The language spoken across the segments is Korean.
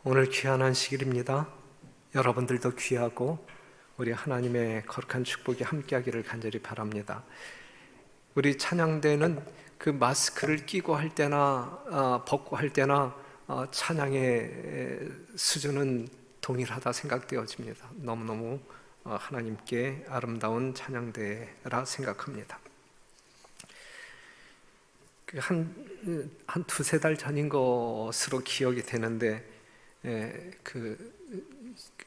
오늘 귀한 안식일입니다. 여러분들도 귀하고 우리 하나님의 거룩한 축복이 함께하기를 간절히 바랍니다. 우리 찬양대는 그 마스크를 끼고 할 때나 벗고 할 때나 찬양의 수준은 동일하다 생각되어집니다. 너무너무 하나님께 아름다운 찬양대라 생각합니다. 한 두세 달 전인 것으로 기억이 되는데,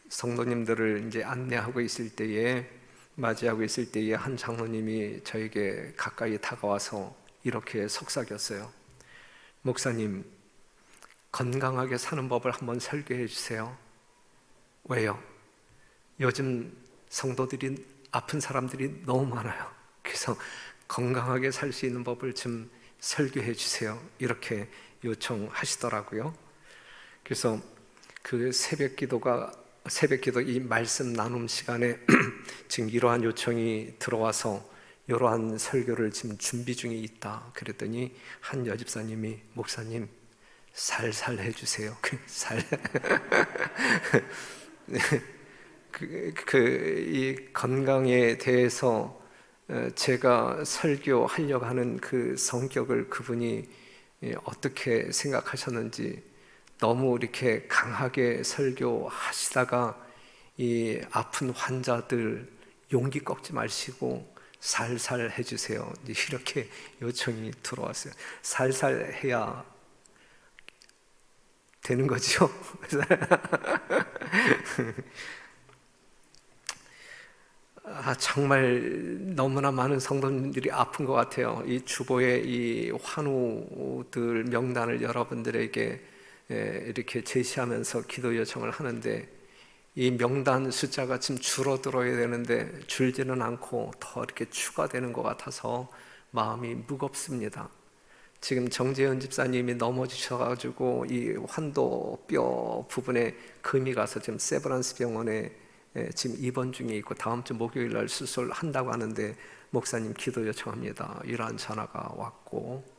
성도님들을 이제 안내하고 있을 때에, 맞이하고 있을 때에 한 장로님이 저에게 가까이 다가와서 이렇게 속삭였어요. 목사님, 건강하게 사는 법을 한번 설교해 주세요. 왜요? 요즘 성도들이, 아픈 사람들이 너무 많아요. 그래서 건강하게 살 수 있는 법을 좀 설교해 주세요. 이렇게 요청하시더라고요. 그래서 그 새벽 기도 이 말씀 나눔 시간에 지금 이러한 요청이 들어와서 이러한 설교를 지금 준비 중에 있다 그랬더니 한 여집사님이 목사님 살살 해주세요. 이 건강에 대해서 제가 설교하려고 하는 그 성격을 그분이 어떻게 생각하셨는지, 너무 이렇게 강하게 설교하시다가 이 아픈 환자들 용기 꺾지 마시고 살살 해주세요, 이렇게 요청이 들어왔어요. 살살 해야 되는 거죠. 정말 너무나 많은 성도님들이 아픈 것 같아요. 이 주보의 이 환우들 명단을 여러분들에게 이렇게 제시하면서 기도 요청을 하는데, 이 명단 숫자가 지금 줄어들어야 되는데 줄지는 않고 더 이렇게 추가되는 것 같아서 마음이 무겁습니다. 지금 정재현 집사님이 넘어지셔가지고 이 환도뼈 부분에 금이 가서 지금 세브란스 병원에 지금 입원 중에 있고 다음 주 목요일 날 수술한다고 하는데, 목사님 기도 요청합니다, 이러한 전화가 왔고,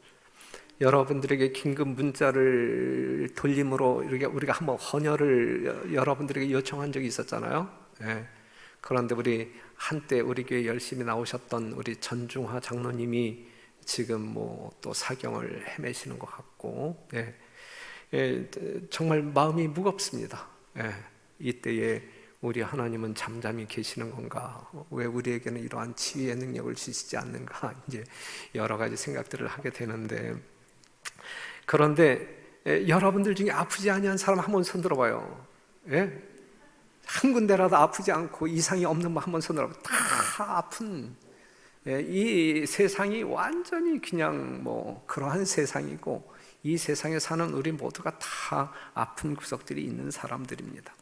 여러분들에게 긴급 문자를 돌림으로 우리가 한번 헌혈을 여러분들에게 요청한 적이 있었잖아요. 그런데 우리 한때 우리 교회 열심히 나오셨던 우리 전중화 장로님이 지금 또 사경을 헤매시는 것 같고, 정말 마음이 무겁습니다. 이때에 우리 하나님은 잠잠히 계시는 건가? 왜 우리에게는 이러한 치유의 능력을 주시지 않는가? 이제 여러 가지 생각들을 하게 되는데, 그런데 여러분들 중에 아프지 아니한 사람 한번 손 들어봐요. 한 군데라도 아프지 않고 이상이 없는 분 한번 손 들어봐요. 다 아픈, 이 세상이 완전히 그냥 그러한 세상이고, 이 세상에 사는 우리 모두가 다 아픈 구석들이 있는 사람들입니다.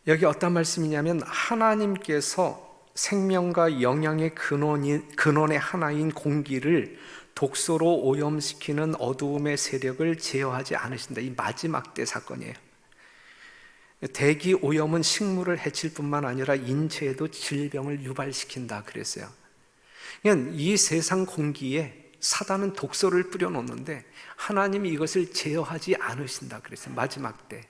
여기 어떤 말씀이냐면, 하나님께서 생명과 영양의 근원의 하나인 공기를 독소로 오염시키는 어두움의 세력을 제어하지 않으신다. 이 마지막 때 사건이에요. 대기 오염은 식물을 해칠 뿐만 아니라 인체에도 질병을 유발시킨다 그랬어요. 그냥 이 세상 공기에 사단은 독소를 뿌려놓는데 하나님이 이것을 제어하지 않으신다 그랬어요. 마지막 때.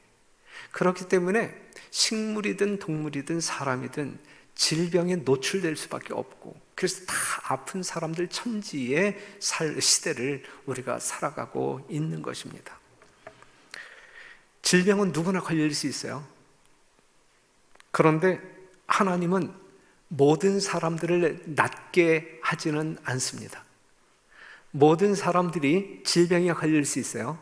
그렇기 때문에 식물이든 동물이든 사람이든 질병에 노출될 수밖에 없고, 그래서 다 아픈 사람들 천지의 시대를 우리가 살아가고 있는 것입니다. 질병은 누구나 걸릴 수 있어요. 그런데 하나님은 모든 사람들을 낫게 하지는 않습니다. 모든 사람들이 질병에 걸릴 수 있어요.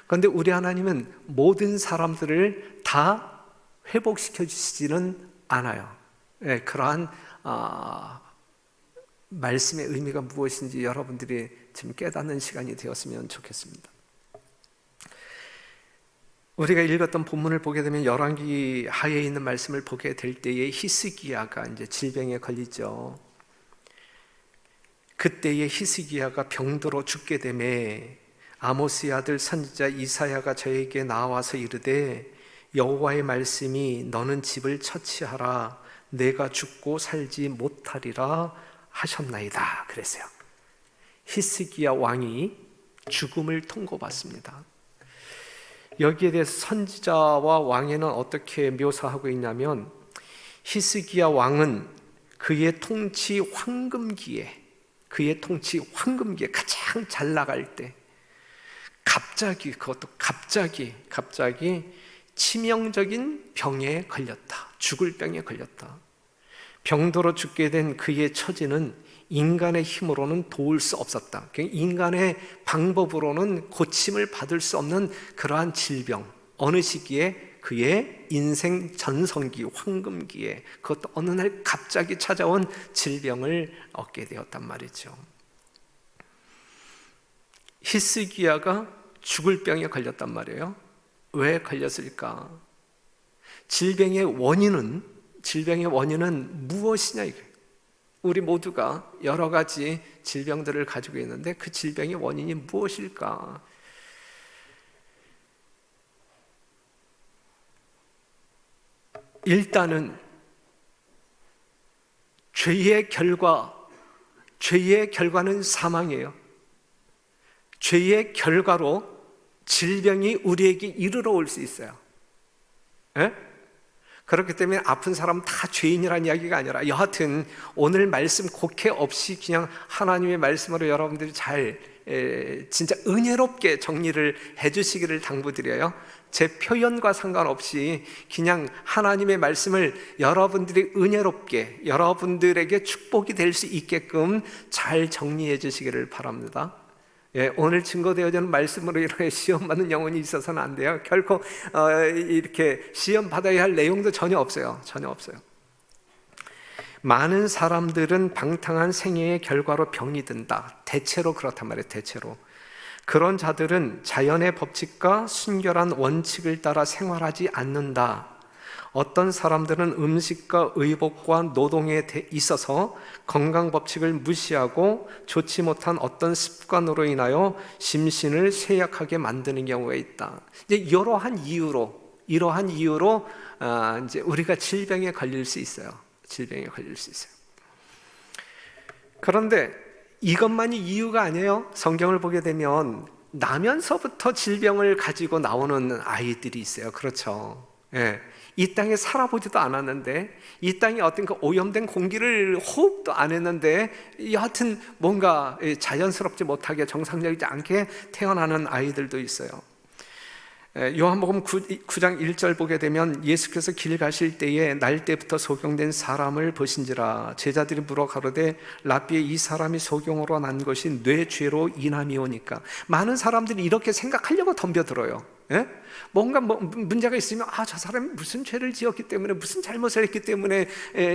그런데 우리 하나님은 모든 사람들을 다 회복시켜 주시지는 않아요. 그러한 말씀의 의미가 무엇인지 여러분들이 지금 깨닫는 시간이 되었으면 좋겠습니다. 우리가 읽었던 본문을 보게 되면 열왕기 하에 있는 말씀을 보게 될 때에 히스기야가 이제 질병에 걸리죠. 그때에 히스기야가 병들어 죽게 되매 아모스의 아들 선지자 이사야가 저에게 나와서 이르되, 여호와의 말씀이 너는 집을 처치하라, 내가 죽고 살지 못하리라 하셨나이다 그랬어요. 히스기야 왕이 죽음을 통고받습니다. 여기에 대해서 선지자와 왕에는 어떻게 묘사하고 있냐면, 히스기야 왕은 그의 통치 황금기에 가장 잘 나갈 때 갑자기 치명적인 병에 걸렸다. 죽을 병에 걸렸다. 병들어 죽게 된 그의 처지는 인간의 힘으로는 도울 수 없었다. 인간의 방법으로는 고침을 받을 수 없는 그러한 질병, 어느 시기에 그의 인생 전성기, 황금기에, 그것도 어느 날 갑자기 찾아온 질병을 얻게 되었단 말이죠. 히스기야가 죽을 병에 걸렸단 말이에요. 왜 걸렸을까? 질병의 원인은 무엇이냐 이거예요. 우리 모두가 여러 가지 질병들을 가지고 있는데 그 질병의 원인이 무엇일까? 일단은 죄의 결과는 사망이에요. 죄의 결과로 질병이 우리에게 이르러 올 수 있어요. 예? 그렇기 때문에 아픈 사람 다 죄인이라는 이야기가 아니라, 여하튼 오늘 말씀 곡해 없이 그냥 하나님의 말씀으로 여러분들이 잘 진짜 은혜롭게 정리를 해주시기를 당부드려요. 제 표현과 상관없이 그냥 하나님의 말씀을 여러분들이 은혜롭게, 여러분들에게 축복이 될 수 있게끔 잘 정리해 주시기를 바랍니다. 오늘 증거되어지는 말씀으로 이렇게 시험 받는 영혼이 있어서는 안 돼요. 결코 이렇게 시험 받아야 할 내용도 전혀 없어요. 많은 사람들은 방탕한 생애의 결과로 병이 든다. 대체로 그렇단 말이에요. 대체로. 그런 자들은 자연의 법칙과 순결한 원칙을 따라 생활하지 않는다. 어떤 사람들은 음식과 의복과 노동에 있어서 건강 법칙을 무시하고 좋지 못한 어떤 습관으로 인하여 심신을 쇠약하게 만드는 경우가 있다. 이제 이러한 이유로 이제 우리가 질병에 걸릴 수 있어요. 그런데 이것만이 이유가 아니에요. 성경을 보게 되면 나면서부터 질병을 가지고 나오는 아이들이 있어요. 그렇죠? 이 땅에 살아보지도 않았는데, 이 땅에 어떤 그 오염된 공기를 호흡도 안 했는데, 여하튼 뭔가 자연스럽지 못하게, 정상적이지 않게 태어나는 아이들도 있어요. 요한복음 9장 1절 보게 되면, 예수께서 길 가실 때에 날 때부터 소경된 사람을 보신지라. 제자들이 물어 가로되 랍비에 이 사람이 소경으로 난 것이 뇌 죄로 인함이오니까. 많은 사람들이 이렇게 생각하려고 덤벼들어요. 뭔가 문제가 있으면, 저 사람이 무슨 죄를 지었기 때문에, 무슨 잘못을 했기 때문에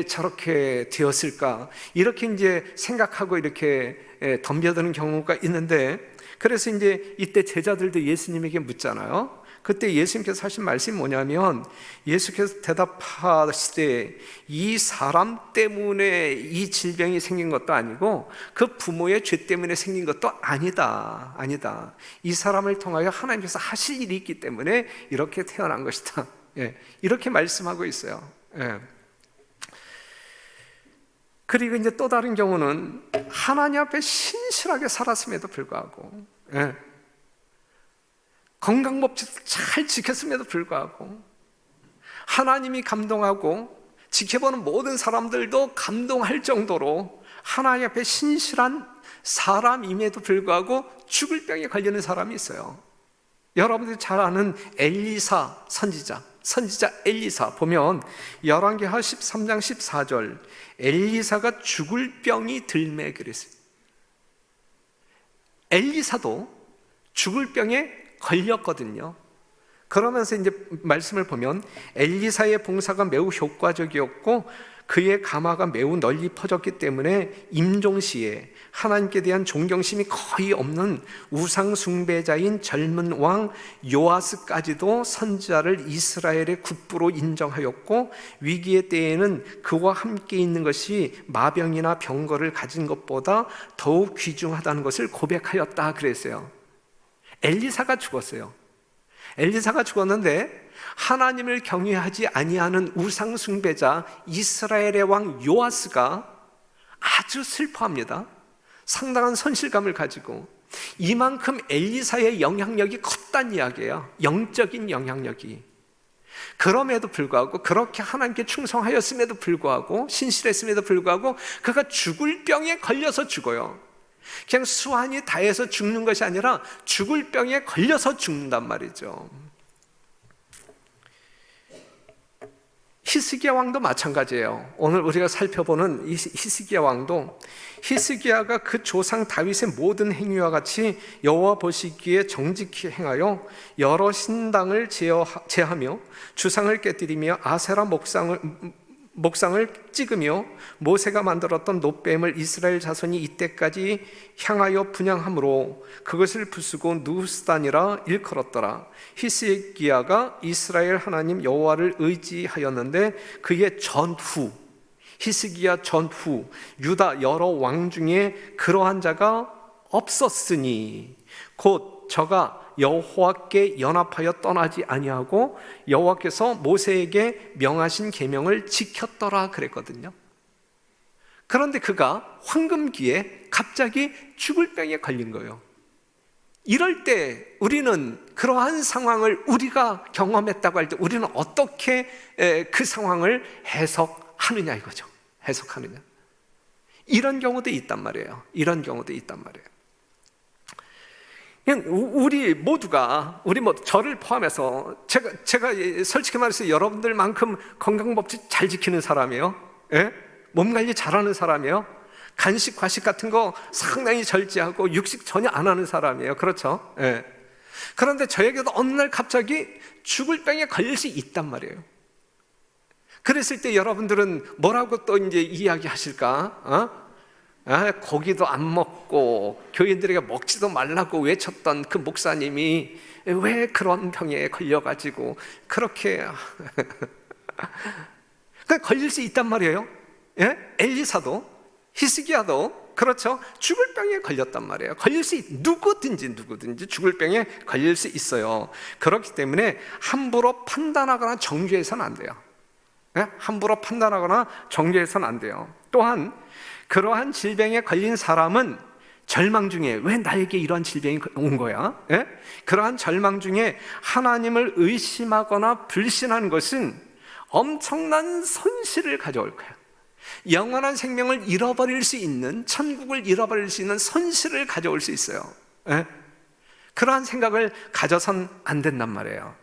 저렇게 되었을까, 이렇게 이제 생각하고 이렇게 덤벼드는 경우가 있는데, 그래서 이제 이때 제자들도 예수님에게 묻잖아요. 그때 예수님께서 하신 말씀이 뭐냐면, 예수께서 대답하시되 이 사람 때문에 이 질병이 생긴 것도 아니고 그 부모의 죄 때문에 생긴 것도 아니다. 이 사람을 통하여 하나님께서 하실 일이 있기 때문에 이렇게 태어난 것이다. 이렇게 말씀하고 있어요. 그리고 이제 또 다른 경우는 하나님 앞에 신실하게 살았음에도 불구하고, 건강법칙을 잘 지켰음에도 불구하고, 하나님이 감동하고 지켜보는 모든 사람들도 감동할 정도로 하나님 앞에 신실한 사람임에도 불구하고 죽을 병에 걸리는 사람이 있어요. 여러분들이 잘 아는 엘리사 선지자 엘리사 보면 열왕기하 13장 14절, 엘리사가 죽을 병이 들매 그랬어요. 엘리사도 죽을 병에 걸렸거든요. 그러면서 이제 말씀을 보면 엘리사의 봉사가 매우 효과적이었고 그의 가마가 매우 널리 퍼졌기 때문에 임종시에 하나님께 대한 존경심이 거의 없는 우상 숭배자인 젊은 왕 요아스까지도 선지자를 이스라엘의 국부로 인정하였고, 위기의 때에는 그와 함께 있는 것이 마병이나 병거를 가진 것보다 더욱 귀중하다는 것을 고백하였다 그랬어요. 엘리사가 죽었어요. 엘리사가 죽었는데 하나님을 경외하지 아니하는 우상 숭배자 이스라엘의 왕 요아스가 아주 슬퍼합니다. 상당한 손실감을 가지고 이만큼 엘리사의 영향력이 컸단 이야기예요. 영적인 영향력이. 그럼에도 불구하고, 그렇게 하나님께 충성하였음에도 불구하고, 신실했음에도 불구하고 그가 죽을 병에 걸려서 죽어요. 그냥 수완이 다해서 죽는 것이 아니라 죽을 병에 걸려서 죽는단 말이죠. 히스기야 왕도 마찬가지예요. 오늘 우리가 살펴보는 이 히스기야 왕도, 히스기야가 그 조상 다윗의 모든 행위와 같이 여호와 보시기에 정직히 행하여 여러 신당을 제하며 주상을 깨뜨리며 아세라 목상을 찍으며 모세가 만들었던 놋뱀을 이스라엘 자손이 이때까지 향하여 분향함으로 그것을 부수고 누스단이라 일컬었더라. 히스기야가 이스라엘 하나님 여호와를 의지하였는데 그의 전후, 히스기야 전후 유다 여러 왕 중에 그러한 자가 없었으니 곧 저가 여호와께 연합하여 떠나지 아니하고 여호와께서 모세에게 명하신 계명을 지켰더라 그랬거든요. 그런데 그가 황금기에 갑자기 죽을 병에 걸린 거예요. 이럴 때 우리는 그러한 상황을 우리가 경험했다고 할 때 우리는 어떻게 그 상황을 해석하느냐 이거죠. 해석하느냐. 이런 경우도 있단 말이에요. 이런 경우도 있단 말이에요. 우리 모두가, 저를 포함해서, 제가 솔직히 말해서 여러분들만큼 건강법칙 잘 지키는 사람이에요. 예? 몸 관리 잘하는 사람이에요. 간식, 과식 같은 거 상당히 절제하고 육식 전혀 안 하는 사람이에요. 그렇죠? 예. 그런데 저에게도 어느 날 갑자기 죽을 병에 걸릴 수 있단 말이에요. 그랬을 때 여러분들은 뭐라고 또 이제 이야기하실까? 고기도 안 먹고 교인들에게 먹지도 말라고 외쳤던 그 목사님이 왜 그런 병에 걸려가지고 그렇게 걸릴 수 있단 말이에요. 예? 엘리사도 히스기야도 그렇죠. 죽을 병에 걸렸단 말이에요. 누구든지 죽을 병에 걸릴 수 있어요. 그렇기 때문에 함부로 판단하거나 정죄해서는 안 돼요. 예? 함부로 판단하거나 정죄해서는 안 돼요. 또한 그러한 질병에 걸린 사람은 절망 중에 왜 나에게 이러한 질병이 온 거야? 예? 그러한 절망 중에 하나님을 의심하거나 불신하는 것은 엄청난 손실을 가져올 거야. 영원한 생명을 잃어버릴 수 있는, 천국을 잃어버릴 수 있는 손실을 가져올 수 있어요. 예? 그러한 생각을 가져선 안 된단 말이에요.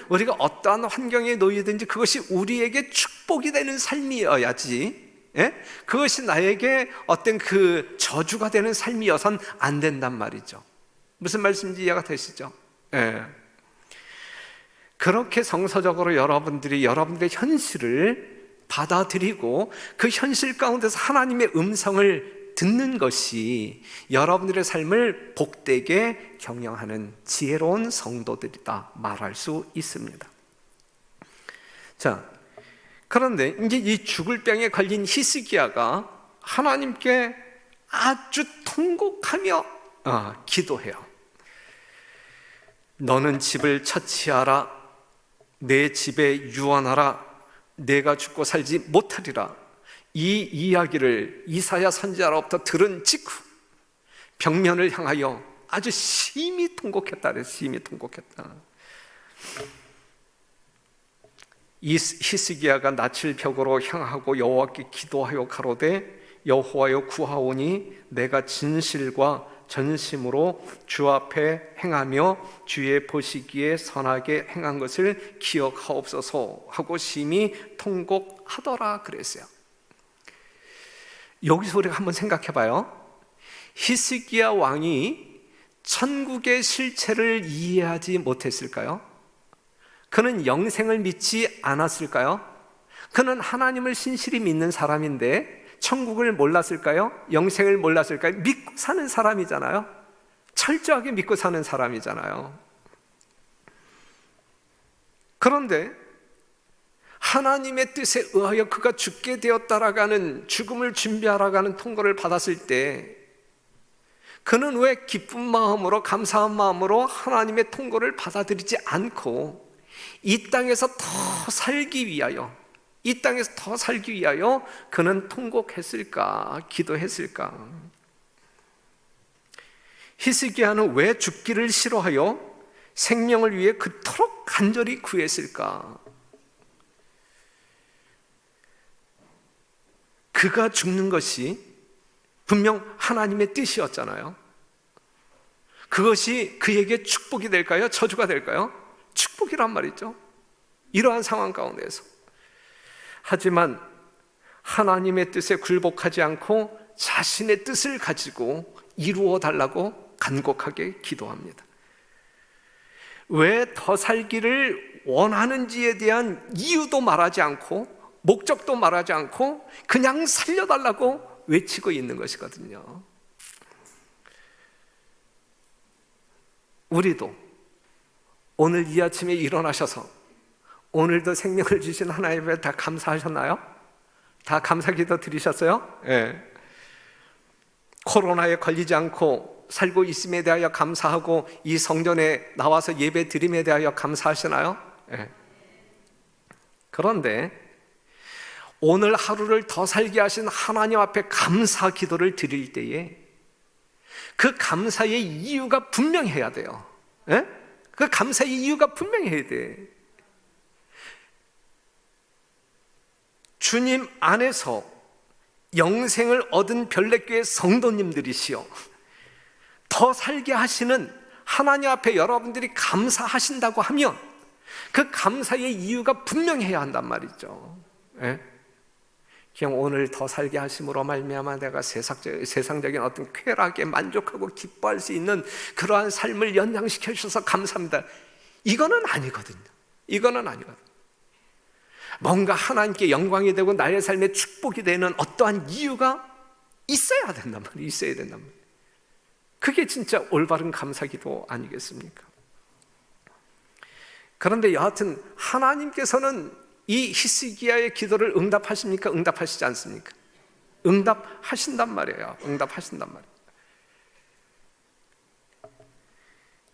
우리가 어떠한 환경에 놓이든지 그것이 우리에게 축복이 되는 삶이어야지, 예? 그것이 나에게 어떤 그 저주가 되는 삶이어선 안 된단 말이죠. 무슨 말씀인지 이해가 되시죠? 예. 그렇게 성서적으로 여러분들이 여러분들의 현실을 받아들이고 그 현실 가운데서 하나님의 음성을 듣는 것이 여러분들의 삶을 복되게 경영하는 지혜로운 성도들이다 말할 수 있습니다. 자, 그런데 이제 이 죽을 병에 걸린 히스기야가 하나님께 아주 통곡하며 기도해요. 너는 집을 처치하라. 내 집에 유언하라. 내가 죽고 살지 못하리라. 이 이야기를 이사야 선지자로부터 들은 직후 벽면을 향하여 아주 심히 통곡했다. 심히 통곡했다. 이 히스기야가 낯을 벽으로 향하고 여호와께 기도하여 가로되 여호와여 구하오니 내가 진실과 전심으로 주 앞에 행하며 주의 보시기에 선하게 행한 것을 기억하옵소서 하고 심히 통곡하더라 그랬어요. 여기서 우리가 한번 생각해 봐요. 히스기야 왕이 천국의 실체를 이해하지 못했을까요? 그는 영생을 믿지 않았을까요? 그는 하나님을 신실히 믿는 사람인데 천국을 몰랐을까요? 영생을 몰랐을까요? 믿고 사는 사람이잖아요. 철저하게 믿고 사는 사람이잖아요. 그런데 하나님의 뜻에 의하여 그가 죽게 되었다라고 하는, 죽음을 준비하라고 하는 통고를 받았을 때 그는 왜 기쁜 마음으로, 감사한 마음으로 하나님의 통고를 받아들이지 않고 이 땅에서 더 살기 위하여 그는 통곡했을까, 기도했을까? 히스기야는 왜 죽기를 싫어하여 생명을 위해 그토록 간절히 구했을까? 그가 죽는 것이 분명 하나님의 뜻이었잖아요. 그것이 그에게 축복이 될까요? 저주가 될까요? 축복이란 말이죠. 이러한 상황 가운데서. 하지만 하나님의 뜻에 굴복하지 않고 자신의 뜻을 가지고 이루어 달라고 간곡하게 기도합니다. 왜 더 살기를 원하는지에 대한 이유도 말하지 않고 목적도 말하지 않고 그냥 살려달라고 외치고 있는 것이거든요. 우리도 오늘 이 아침에 일어나셔서 오늘도 생명을 주신 하나님에 다 감사하셨나요? 다 감사기도 드리셨어요? 네. 코로나에 걸리지 않고 살고 있음에 대하여 감사하고 이 성전에 나와서 예배 드림에 대하여 감사하시나요? 네. 그런데 오늘 하루를 더 살게 하신 하나님 앞에 감사 기도를 드릴 때에 그 감사의 이유가 분명해야 돼요. 예? 그 감사의 이유가 분명해야 돼. 주님 안에서 영생을 얻은 별내교회 성도님들이시여 더 살게 하시는 하나님 앞에 여러분들이 감사하신다고 하면 그 감사의 이유가 분명해야 한단 말이죠. 예? 그냥 오늘 더 살게 하심으로 말미암아 내가 세상적인 어떤 쾌락에 만족하고 기뻐할 수 있는 그러한 삶을 연장시켜 주셔서 감사합니다. 이거는 아니거든요. 이거는 아니거든요. 뭔가 하나님께 영광이 되고 나의 삶에 축복이 되는 어떠한 이유가 있어야 된단 말이에요. 있어야 된단 말이에요. 그게 진짜 올바른 감사기도 아니겠습니까? 그런데 여하튼 하나님께서는 이 히스기야의 기도를 응답하십니까? 응답하시지 않습니까? 응답하신단 말이에요. 응답하신단 말이에요.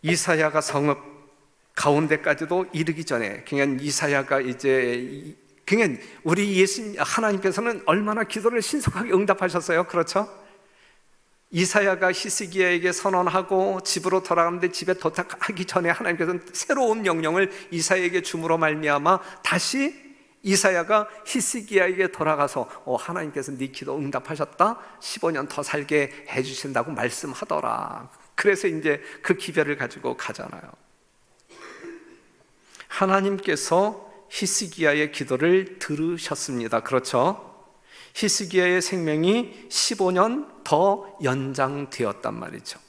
이사야가 성읍 가운데까지도 이르기 전에 그냥 이사야가 이제 그냥 우리 예수님 하나님께서는 얼마나 기도를 신속하게 응답하셨어요. 그렇죠? 이사야가 히스기야에게 선언하고 집으로 돌아가는데 집에 도착하기 전에 하나님께서는 새로운 명령을 이사야에게 줌으로 말미암아 다시 이사야가 히스기야에게 돌아가서 하나님께서 네 기도 응답하셨다. 15년 더 살게 해주신다고 말씀하더라. 그래서 이제 그 기별을 가지고 가잖아요. 하나님께서 히스기야의 기도를 들으셨습니다. 그렇죠? 히스기야의 생명이 15년 더 연장되었단 말이죠.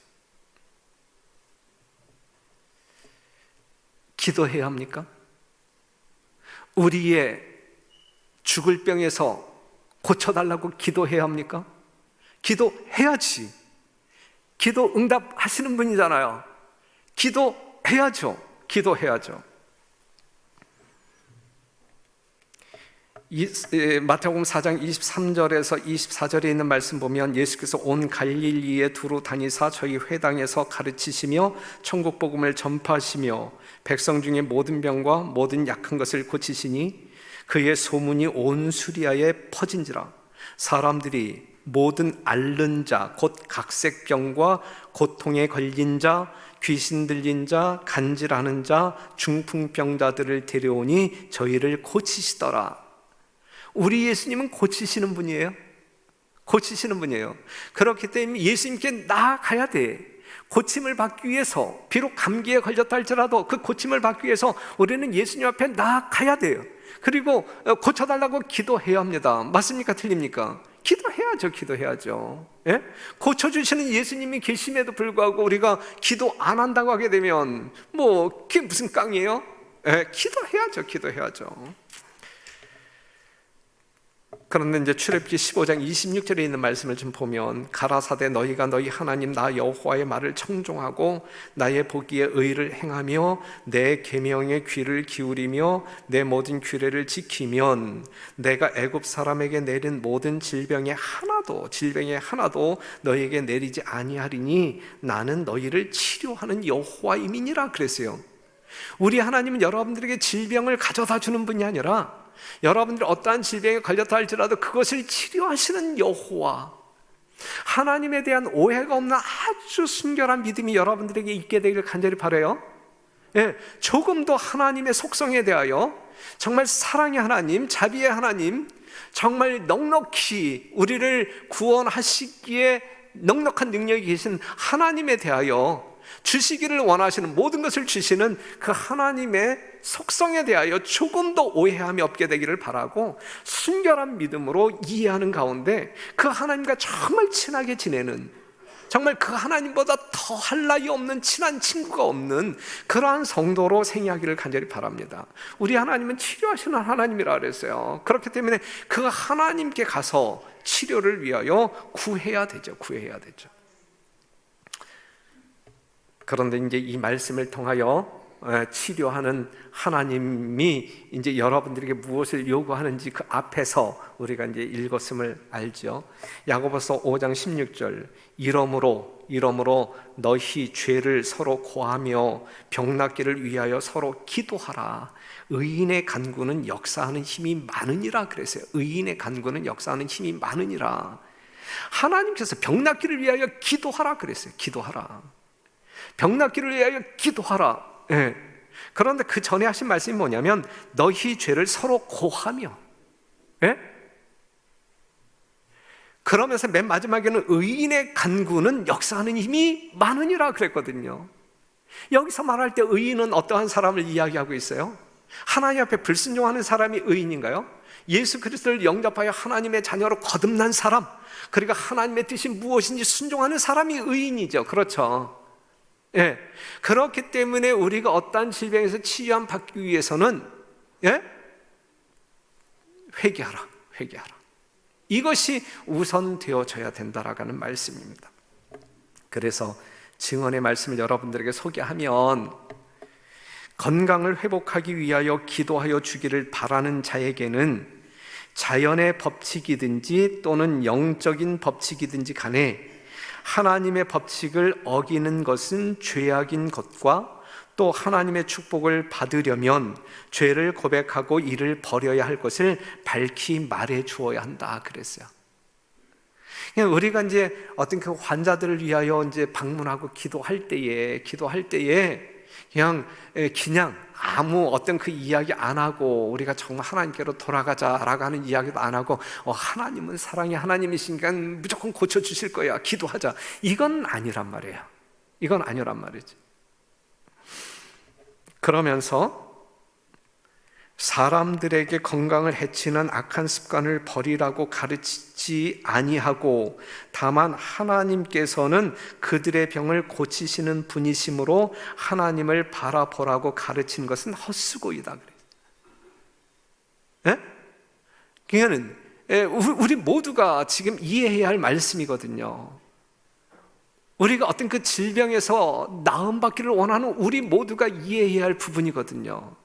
기도해야 합니까? 우리의 죽을 병에서 고쳐달라고 기도해야 합니까? 기도해야지. 기도 응답하시는 분이잖아요. 기도해야죠. 기도해야죠. 마태복음 4장 23절에서 24절에 있는 말씀 보면 예수께서 온 갈릴리에 두루 다니사 저희 회당에서 가르치시며 천국 복음을 전파하시며 백성 중에 모든 병과 모든 약한 것을 고치시니 그의 소문이 온 수리아에 퍼진지라. 사람들이 모든 앓는 자 곧 각색병과 고통에 걸린 자 귀신 들린 자 간질하는 자 중풍병자들을 데려오니 저희를 고치시더라. 우리 예수님은 고치시는 분이에요. 고치시는 분이에요. 그렇기 때문에 예수님께 나아가야 돼. 고침을 받기 위해서 비록 감기에 걸렸다 할지라도 그 고침을 받기 위해서 우리는 예수님 앞에 나아가야 돼요. 그리고 고쳐달라고 기도해야 합니다. 맞습니까? 틀립니까? 기도해야죠. 기도해야죠. 예? 고쳐주시는 예수님이 계심에도 불구하고 우리가 기도 안 한다고 하게 되면 그게 무슨 깡이에요? 예? 기도해야죠. 기도해야죠. 그런데 이제 출애굽기 15장 26절에 있는 말씀을 좀 보면 가라사대 너희가 너희 하나님 나 여호와의 말을 청종하고 나의 보기에 의를 행하며 내 계명에 귀를 기울이며 내 모든 규례를 지키면 내가 애굽 사람에게 내린 모든 질병에 하나도 너희에게 내리지 아니하리니 나는 너희를 치료하는 여호와임이니라 그랬어요. 우리 하나님은 여러분들에게 질병을 가져다 주는 분이 아니라 여러분들이 어떠한 질병에 걸렸다 할지라도 그것을 치료하시는 여호와, 하나님에 대한 오해가 없는 아주 순결한 믿음이 여러분들에게 있게 되기를 간절히 바라요. 조금도 하나님의 속성에 대하여 정말 사랑의 하나님, 자비의 하나님, 정말 넉넉히 우리를 구원하시기에 넉넉한 능력이 계신 하나님에 대하여 주시기를 원하시는 모든 것을 주시는 그 하나님의 속성에 대하여 조금도 오해함이 없게 되기를 바라고, 순결한 믿음으로 이해하는 가운데 그 하나님과 정말 친하게 지내는, 정말 그 하나님보다 더 할 나위 없는 친한 친구가 없는 그러한 성도로 생애하기를 간절히 바랍니다. 우리 하나님은 치료하시는 하나님이라 그랬어요. 그렇기 때문에 그 하나님께 가서 치료를 위하여 구해야 되죠. 그런데 이제 이 말씀을 통하여 치료하는 하나님이 이제 여러분들에게 무엇을 요구하는지 그 앞에서 우리가 이제 읽었음을 알죠. 야고보서 5장 16절, 이러므로 너희 죄를 서로 고하며 병낫기를 위하여 서로 기도하라. 의인의 간구는 역사하는 힘이 많으니라 그랬어요. 의인의 간구는 역사하는 힘이 많으니라. 하나님께서 병낫기를 위하여 기도하라 그랬어요. 기도하라. 병낫기를 위하여 기도하라. 그런데 그 전에 하신 말씀이 뭐냐면 너희 죄를 서로 고하며, 그러면서 맨 마지막에는 의인의 간구는 역사하는 힘이 많으니라 그랬거든요. 여기서 말할 때 의인은 어떠한 사람을 이야기하고 있어요? 하나님 앞에 불순종하는 사람이 의인인가요? 예수 그리스도를 영접하여 하나님의 자녀로 거듭난 사람, 그러니까 하나님의 뜻이 무엇인지 순종하는 사람이 의인이죠. 그렇죠? 그렇기 때문에 우리가 어떠한 질병에서 치유함 받기 위해서는 회개하라. 이것이 우선되어져야 된다라는 말씀입니다. 그래서 증언의 말씀을 여러분들에게 소개하면 건강을 회복하기 위하여 기도하여 주기를 바라는 자에게는 자연의 법칙이든지 또는 영적인 법칙이든지 간에 하나님의 법칙을 어기는 것은 죄악인 것과 또 하나님의 축복을 받으려면 죄를 고백하고 이를 버려야 할 것을 밝히 말해 주어야 한다 그랬어요. 우리가 이제 어떤 그 환자들을 위하여 이제 방문하고 기도할 때에 그냥 아무 어떤 그 이야기 안 하고 우리가 정말 하나님께로 돌아가자라고 하는 이야기도 안 하고 하나님은 사랑의 하나님이시니까 무조건 고쳐주실 거야, 기도하자, 이건 아니란 말이에요. 이건 아니란 말이지. 그러면서 사람들에게 건강을 해치는 악한 습관을 버리라고 가르치지 아니하고 다만 하나님께서는 그들의 병을 고치시는 분이시므로 하나님을 바라보라고 가르치는 것은 헛수고이다 그래요. 그러니까 우리 모두가 지금 이해해야 할 말씀이거든요. 우리가 어떤 그 질병에서 나음받기를 원하는 우리 모두가 이해해야 할 부분이거든요.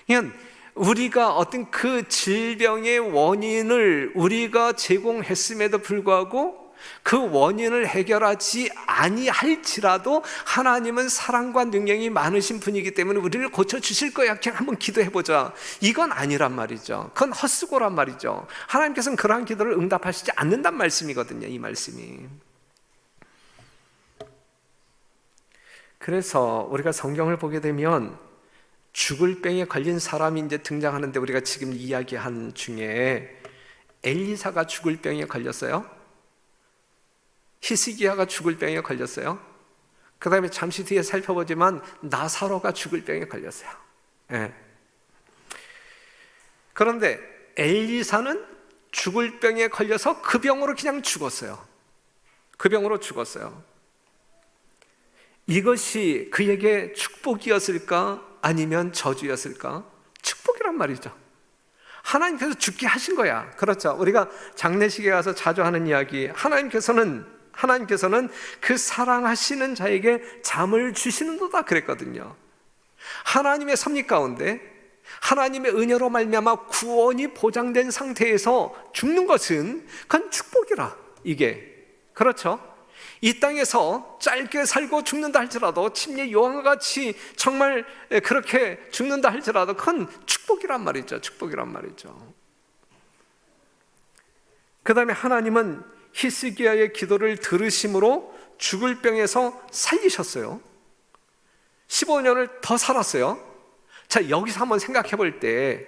그냥 우리가 어떤 그 질병의 원인을 우리가 제공했음에도 불구하고 그 원인을 해결하지 아니할지라도 하나님은 사랑과 능력이 많으신 분이기 때문에 우리를 고쳐주실 거야, 그냥 한번 기도해보자, 이건 아니란 말이죠. 그건 헛수고란 말이죠. 하나님께서는 그러한 기도를 응답하시지 않는단 말씀이거든요, 이 말씀이. 그래서 우리가 성경을 보게 되면 죽을 병에 걸린 사람이 이제 등장하는데, 우리가 지금 이야기한 중에 엘리사가 죽을 병에 걸렸어요. 히스기야가 죽을 병에 걸렸어요. 그 다음에 잠시 뒤에 살펴보지만 나사로가 죽을 병에 걸렸어요. 그런데 엘리사는 죽을 병에 걸려서 그 병으로 그냥 죽었어요. 그 병으로 죽었어요. 이것이 그에게 축복이었을까 아니면 저주였을까? 축복이란 말이죠. 하나님께서 죽게 하신 거야. 그렇죠. 우리가 장례식에 가서 자주 하는 이야기, 하나님께서는 그 사랑하시는 자에게 잠을 주시는도다 그랬거든요. 하나님의 섭리 가운데 하나님의 은혜로 말미암아 구원이 보장된 상태에서 죽는 것은 그건 축복이라. 이게 그렇죠. 이 땅에서 짧게 살고 죽는다 할지라도, 침례 요한과 같이 정말 그렇게 죽는다 할지라도 그건 축복이란 말이죠. 축복이란 말이죠. 그 다음에 하나님은 히스기야의 기도를 들으심으로 죽을 병에서 살리셨어요. 15년을 더 살았어요. 자, 여기서 한번 생각해 볼 때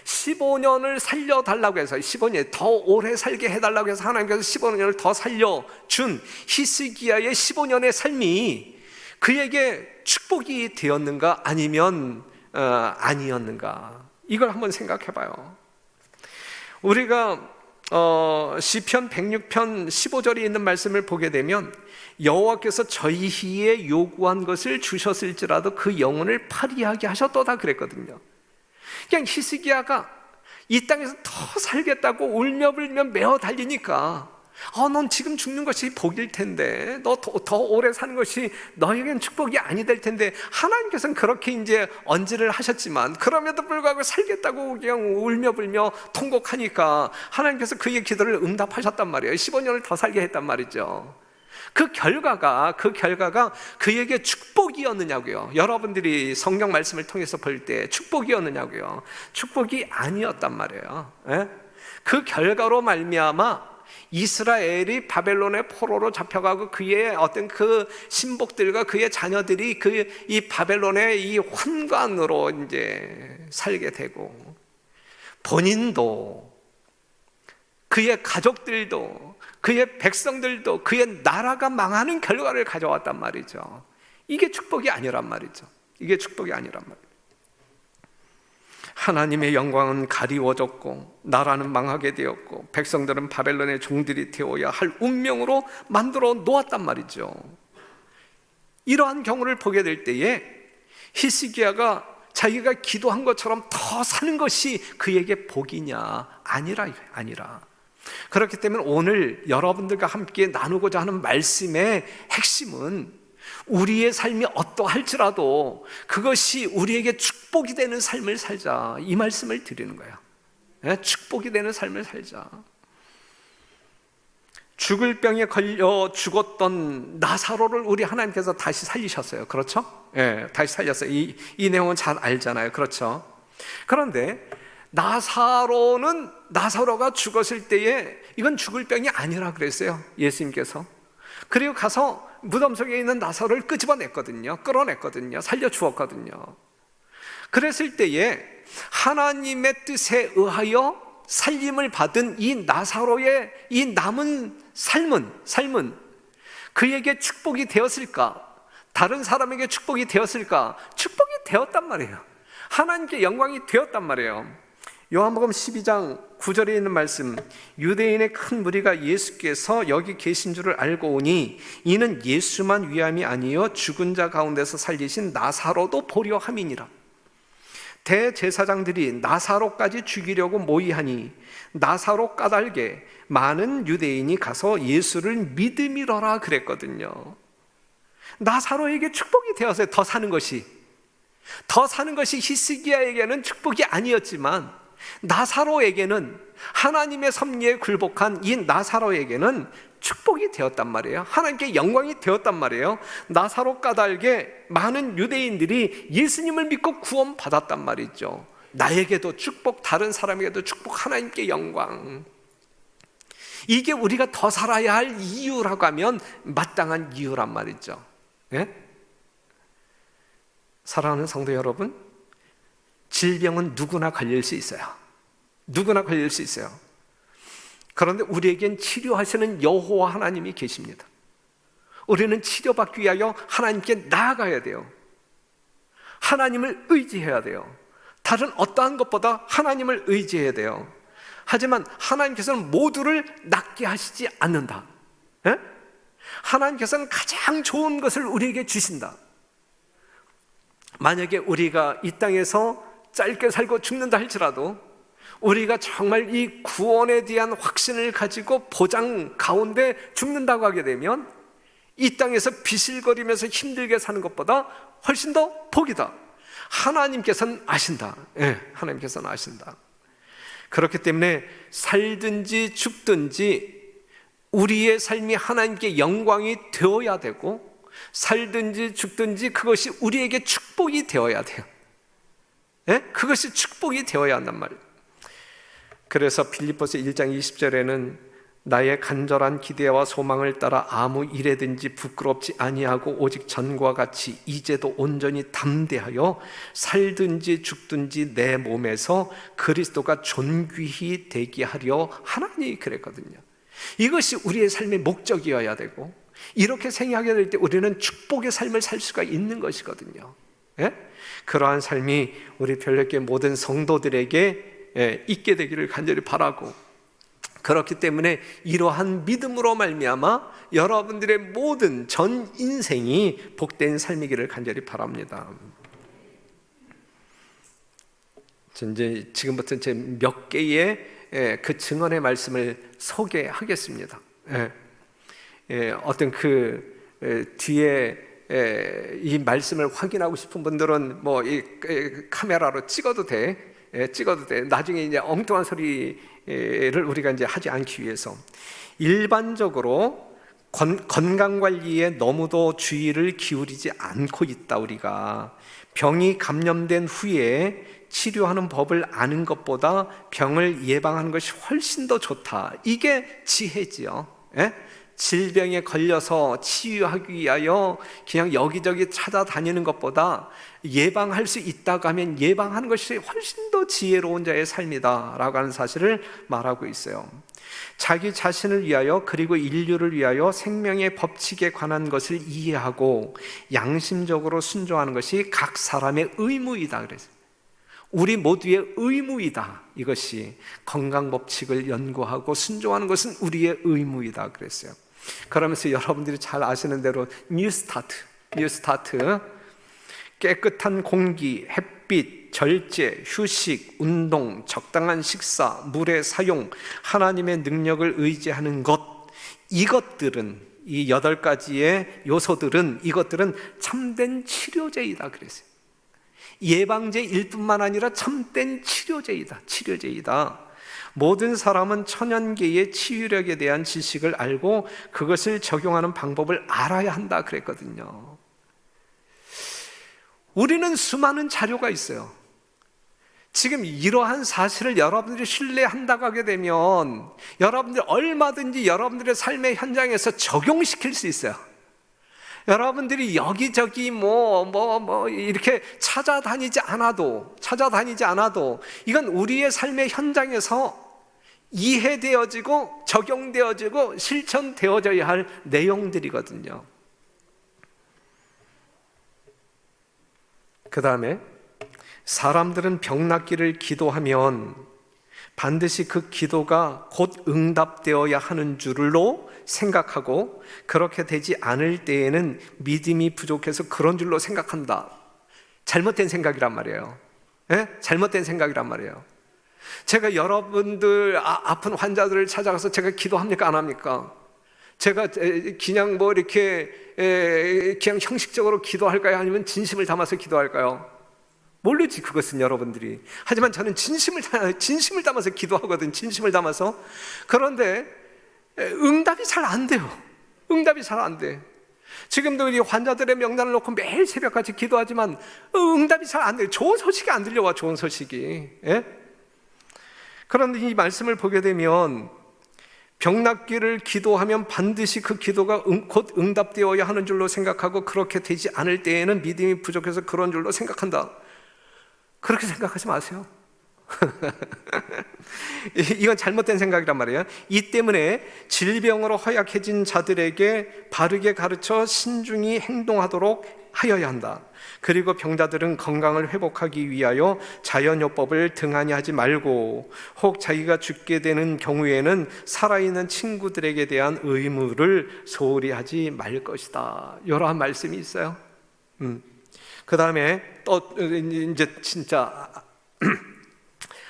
15년을 살려달라고 해서 15년 더 오래 살게 해달라고 해서 하나님께서 15년을 더 살려준 히스기야의 15년의 삶이 그에게 축복이 되었는가 아니면 아니었는가, 이걸 한번 생각해 봐요. 우리가 시편 106편 15절에 있는 말씀을 보게 되면 여호와께서 저희에 요구한 것을 주셨을지라도 그 영혼을 파리하게 하셨도다 그랬거든요. 그냥 히스기야가 이 땅에서 더 살겠다고 울며불며 메어 달리니까 넌 지금 죽는 것이 복일 텐데, 너 더 오래 사는 것이 너에겐 축복이 아니 될 텐데, 하나님께서는 그렇게 이제 언지를 하셨지만 그럼에도 불구하고 살겠다고 그냥 울며불며 통곡하니까 하나님께서 그의 기도를 응답하셨단 말이에요. 15년을 더 살게 했단 말이죠. 그 결과가 그에게 축복이었느냐고요. 여러분들이 성경 말씀을 통해서 볼 때 축복이었느냐고요. 축복이 아니었단 말이에요. 그 결과로 말미암아 이스라엘이 바벨론의 포로로 잡혀가고 그의 어떤 그 신복들과 그의 자녀들이 이 바벨론의 이 환관으로 이제 살게 되고, 본인도 그의 가족들도 그의 백성들도 그의 나라가 망하는 결과를 가져왔단 말이죠. 이게 축복이 아니란 말이죠. 이게 축복이 아니란 말이에요. 하나님의 영광은 가리워졌고 나라는 망하게 되었고 백성들은 바벨론의 종들이 되어야 할 운명으로 만들어 놓았단 말이죠. 이러한 경우를 보게 될 때에 히스기야가 자기가 기도한 것처럼 더 사는 것이 그에게 복이냐? 아니라. 그렇기 때문에 오늘 여러분들과 함께 나누고자 하는 말씀의 핵심은 우리의 삶이 어떠할지라도 그것이 우리에게 축복이 되는 삶을 살자, 이 말씀을 드리는 거예요. 축복이 되는 삶을 살자. 죽을 병에 걸려 죽었던 나사로를 우리 하나님께서 다시 살리셨어요. 그렇죠? 다시 살렸어요. 이 내용은 잘 알잖아요. 그렇죠? 그런데 나사로가 죽었을 때에 이건 죽을 병이 아니라 그랬어요, 예수님께서. 그리고 가서 무덤 속에 있는 나사로를 끌어냈거든요. 살려주었거든요. 그랬을 때에 하나님의 뜻에 의하여 살림을 받은 이 나사로의 이 남은 삶은 그에게 축복이 되었을까? 다른 사람에게 축복이 되었을까? 축복이 되었단 말이에요. 하나님께 영광이 되었단 말이에요. 요한복음 12장 9절에 있는 말씀, 유대인의 큰 무리가 예수께서 여기 계신 줄을 알고 오니 이는 예수만 위함이 아니요 죽은 자 가운데서 살리신 나사로도 보려 함이니라. 대제사장들이 나사로까지 죽이려고 모의하니 나사로 까닭에 많은 유대인이 가서 예수를 믿음이러라 그랬거든요. 나사로에게 축복이 되었어요. 더 사는 것이 히스기야에게는 축복이 아니었지만 나사로에게는, 하나님의 섭리에 굴복한 이 나사로에게는 축복이 되었단 말이에요. 하나님께 영광이 되었단 말이에요. 나사로 까닭에 많은 유대인들이 예수님을 믿고 구원받았단 말이죠. 나에게도 축복, 다른 사람에게도 축복, 하나님께 영광. 이게 우리가 더 살아야 할 이유라고 하면 마땅한 이유란 말이죠. 사랑하는 성도 여러분, 질병은 누구나 걸릴 수 있어요. 그런데 우리에겐 치료하시는 여호와 하나님이 계십니다. 우리는 치료받기 위하여 하나님께 나아가야 돼요. 하나님을 의지해야 돼요. 다른 어떠한 것보다 하나님을 의지해야 돼요. 하지만 하나님께서는 모두를 낫게 하시지 않는다. 하나님께서는 가장 좋은 것을 우리에게 주신다. 만약에 우리가 이 땅에서 짧게 살고 죽는다 할지라도 우리가 정말 이 구원에 대한 확신을 가지고 보장 가운데 죽는다고 하게 되면 이 땅에서 비실거리면서 힘들게 사는 것보다 훨씬 더 복이다. 하나님께서는 아신다. 하나님께서는 아신다. 그렇기 때문에 살든지 죽든지 우리의 삶이 하나님께 영광이 되어야 되고, 살든지 죽든지 그것이 우리에게 축복이 되어야 돼요. 그것이 축복이 되어야 한단 말이에요. 그래서 빌립보서 1장 20절에는 나의 간절한 기대와 소망을 따라 아무 일에든지 부끄럽지 아니하고 오직 전과 같이 이제도 온전히 담대하여 살든지 죽든지 내 몸에서 그리스도가 존귀히 되게 하려 하나니 그랬거든요. 이것이 우리의 삶의 목적이어야 되고, 이렇게 생각하게 될 때 우리는 축복의 삶을 살 수가 있는 것이거든요. 예? 그러한 삶이 우리 별내교회 모든 성도들에게 있게 되기를 간절히 바라고, 그렇기 때문에 이러한 믿음으로 말미암아 여러분들의 모든 전 인생이 복된 삶이기를 간절히 바랍니다. 이제 지금부터 제 몇 개의 그 증언의 말씀을 소개하겠습니다. 어떤 그 뒤에 이 말씀을 확인하고 싶은 분들은 뭐 이 카메라로 찍어도 돼. 나중에 이제 엉뚱한 소리를 우리가 이제 하지 않기 위해서 일반적으로 건강 관리에 너무도 주의를 기울이지 않고 있다. 우리가 병이 감염된 후에 치료하는 법을 아는 것보다 병을 예방하는 것이 훨씬 더 좋다. 이게 지혜지요. 질병에 걸려서 치유하기 위하여 그냥 여기저기 찾아다니는 것보다 예방할 수 있다고 하면 예방하는 것이 훨씬 더 지혜로운 자의 삶이다 라고 하는 사실을 말하고 있어요. 자기 자신을 위하여 그리고 인류를 위하여 생명의 법칙에 관한 것을 이해하고 양심적으로 순종하는 것이 각 사람의 의무이다 그랬어요. 우리 모두의 의무이다. 이것이 건강법칙을 연구하고 순종하는 것은 우리의 의무이다 그랬어요. 그러면서 여러분들이 잘 아시는 대로 뉴스타트 깨끗한 공기, 햇빛, 절제, 휴식, 운동, 적당한 식사, 물의 사용, 하나님의 능력을 의지하는 것, 이것들은, 이 8가지의 요소들은, 이것들은 참된 치료제이다 그랬어요. 예방제일 뿐만 아니라 참된 치료제이다. 모든 사람은 천연계의 치유력에 대한 지식을 알고 그것을 적용하는 방법을 알아야 한다 그랬거든요. 우리는 수많은 자료가 있어요. 지금 이러한 사실을 여러분들이 신뢰한다고 하게 되면 여러분들이 얼마든지 여러분들의 삶의 현장에서 적용시킬 수 있어요. 여러분들이 여기저기 이렇게 찾아다니지 않아도 이건 우리의 삶의 현장에서 이해되어지고 적용되어지고 실천되어져야 할 내용들이거든요. 그 다음에 사람들은 병 낫기를 기도하면 반드시 그 기도가 곧 응답되어야 하는 줄로 생각하고 그렇게 되지 않을 때에는 믿음이 부족해서 그런 줄로 생각한다. 잘못된 생각이란 말이에요. 잘못된 생각이란 말이에요. 제가 여러분들 아픈 환자들을 찾아가서 제가 기도합니까? 안 합니까? 제가 그냥 이렇게 그냥 형식적으로 기도할까요? 아니면 진심을 담아서 기도할까요? 모르지 그것은 여러분들이. 하지만 저는 진심을 담아서 기도하거든. 진심을 담아서. 그런데 응답이 잘 안 돼요. 응답이 잘 안 돼. 지금도 이 환자들의 명단을 놓고 매일 새벽까지 기도하지만 응답이 잘 안 돼요. 좋은 소식이 안 들려와. 좋은 소식이. 그런데 이 말씀을 보게 되면 병 낫기를 기도하면 반드시 그 기도가 곧 응답되어야 하는 줄로 생각하고 그렇게 되지 않을 때에는 믿음이 부족해서 그런 줄로 생각한다. 그렇게 생각하지 마세요. 이건 잘못된 생각이란 말이에요. 이 때문에 질병으로 허약해진 자들에게 바르게 가르쳐 신중히 행동하도록 하여야 한다. 그리고 병자들은 건강을 회복하기 위하여 자연요법을 등한히 하지 말고 혹 자기가 죽게 되는 경우에는 살아있는 친구들에게 대한 의무를 소홀히 하지 말 것이다. 이러한 말씀이 있어요. 그 다음에 또 이제 진짜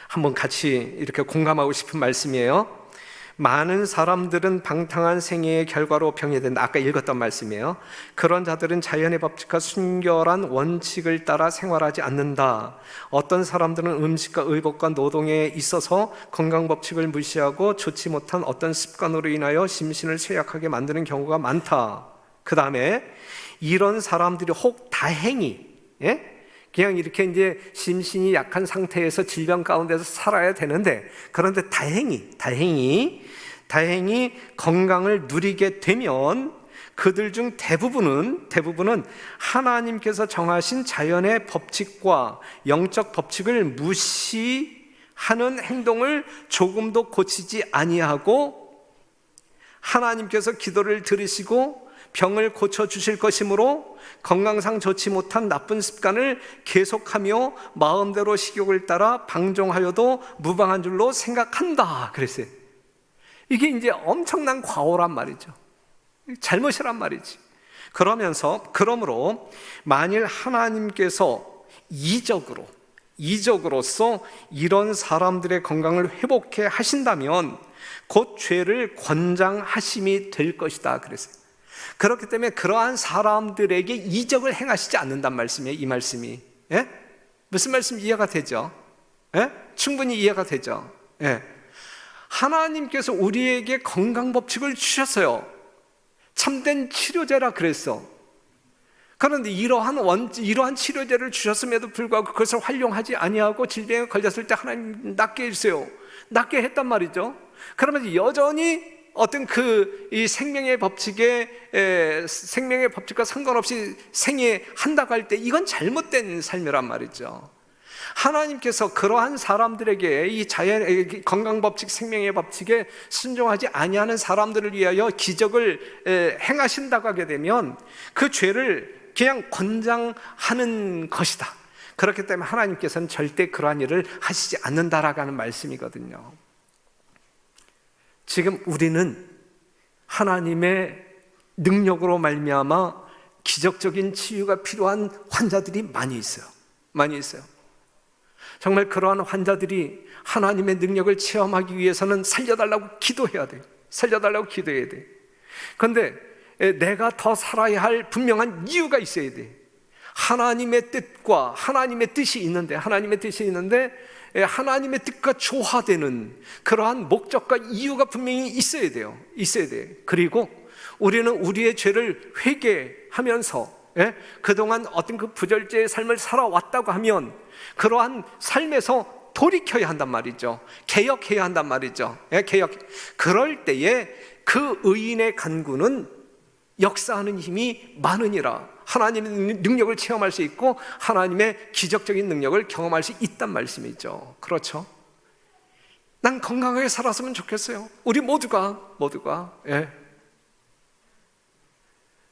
한번 같이 이렇게 공감하고 싶은 말씀이에요. 많은 사람들은 방탕한 생애의 결과로 병이 된다. 아까 읽었던 말씀이에요. 그런 자들은 자연의 법칙과 순결한 원칙을 따라 생활하지 않는다. 어떤 사람들은 음식과 의복과 노동에 있어서 건강 법칙을 무시하고 좋지 못한 어떤 습관으로 인하여 심신을 쇠약하게 만드는 경우가 많다. 그 다음에 이런 사람들이 혹 다행히 그냥 이렇게 이제 심신이 약한 상태에서 질병 가운데서 살아야 되는데, 그런데 다행히 다행히 건강을 누리게 되면 그들 중 대부분은 하나님께서 정하신 자연의 법칙과 영적 법칙을 무시하는 행동을 조금도 고치지 아니하고 하나님께서 기도를 들으시고 병을 고쳐주실 것이므로 건강상 좋지 못한 나쁜 습관을 계속하며 마음대로 식욕을 따라 방종하여도 무방한 줄로 생각한다 그랬어요. 이게 이제 엄청난 과오란 말이죠. 잘못이란 말이지. 그러므로 만일 하나님께서 이적으로서 이런 사람들의 건강을 회복해 하신다면 곧 죄를 권장하심이 될 것이다 그랬어요. 그렇기 때문에 그러한 사람들에게 이적을 행하시지 않는단 말씀이에요. 이 말씀이. 예? 무슨 말씀 이해가 되죠? 예? 충분히 이해가 되죠? 예. 하나님께서 우리에게 건강 법칙을 주셨어요. 참된 치료제라 그랬어. 그런데 이러한 치료제를 주셨음에도 불구하고 그것을 활용하지 아니하고 질병에 걸렸을 때 하나님 낫게 해주세요. 낫게 했단 말이죠. 그러면 여전히 어떤 이 생명의 법칙과 상관없이 생애한다고 할 때 이건 잘못된 삶이란 말이죠. 하나님께서 그러한 사람들에게 이 자연의 건강법칙, 생명의 법칙에 순종하지 아니하는 사람들을 위하여 기적을 행하신다고 하게 되면 그 죄를 그냥 권장하는 것이다. 그렇기 때문에 하나님께서는 절대 그러한 일을 하시지 않는다라고 하는 말씀이거든요. 지금 우리는 하나님의 능력으로 말미암아 기적적인 치유가 필요한 환자들이 많이 있어요. 정말 그러한 환자들이 하나님의 능력을 체험하기 위해서는 살려달라고 기도해야 돼요. 그런데 내가 더 살아야 할 분명한 이유가 있어야 돼. 하나님의 뜻이 있는데 하나님의 뜻과 조화되는 그러한 목적과 이유가 분명히 있어야 돼요. 그리고 우리는 우리의 죄를 회개하면서 그동안 어떤 그 부절제의 삶을 살아왔다고 하면 그러한 삶에서 돌이켜야 한단 말이죠. 개혁해야 한단 말이죠. 그럴 때에 그 의인의 간구는 역사하는 힘이 많으니라. 하나님의 능력을 체험할 수 있고 하나님의 기적적인 능력을 경험할 수 있단 말씀이죠. 그렇죠? 난 건강하게 살았으면 좋겠어요. 우리 모두가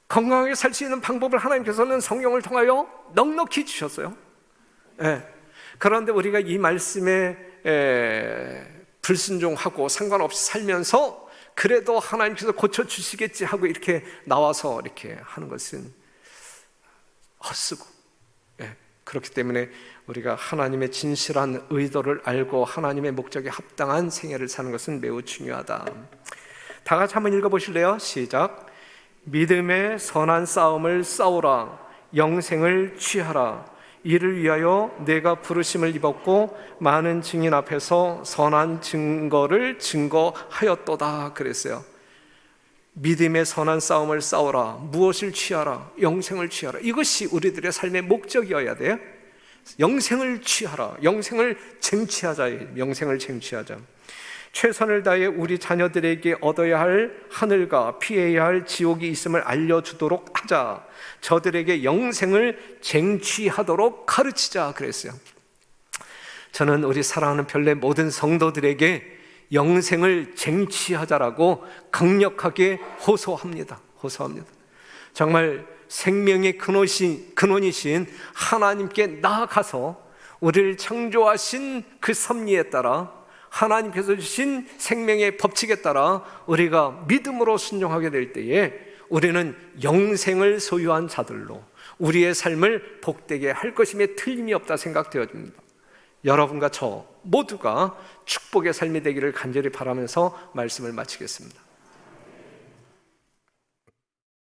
건강하게 살 수 있는 방법을 하나님께서는 성령을 통하여 넉넉히 주셨어요. 그런데 우리가 이 말씀에 불순종하고 상관없이 살면서 그래도 하나님께서 고쳐주시겠지 하고 이렇게 나와서 이렇게 하는 것은 헛수고, 그렇기 때문에 우리가 하나님의 진실한 의도를 알고 하나님의 목적에 합당한 생애를 사는 것은 매우 중요하다. 다 같이 한번 읽어보실래요? 시작. 믿음의 선한 싸움을 싸우라. 영생을 취하라. 이를 위하여 내가 부르심을 입었고 많은 증인 앞에서 선한 증거를 증거하였도다 그랬어요. 믿음의 선한 싸움을 싸우라. 무엇을 취하라? 영생을 취하라. 이것이 우리들의 삶의 목적이어야 돼요. 영생을 취하라. 영생을 쟁취하자. 최선을 다해 우리 자녀들에게 얻어야 할 하늘과 피해야 할 지옥이 있음을 알려주도록 하자. 저들에게 영생을 쟁취하도록 가르치자 그랬어요. 저는 우리 사랑하는 별내 모든 성도들에게 영생을 쟁취하자라고 강력하게 호소합니다. 정말 생명의 근원이신 하나님께 나아가서 우리를 창조하신 그 섭리에 따라 하나님께서 주신 생명의 법칙에 따라 우리가 믿음으로 순종하게 될 때에 우리는 영생을 소유한 자들로 우리의 삶을 복되게 할 것임에 틀림이 없다 생각되어집니다. 여러분과 저 모두가 축복의 삶이 되기를 간절히 바라면서 말씀을 마치겠습니다.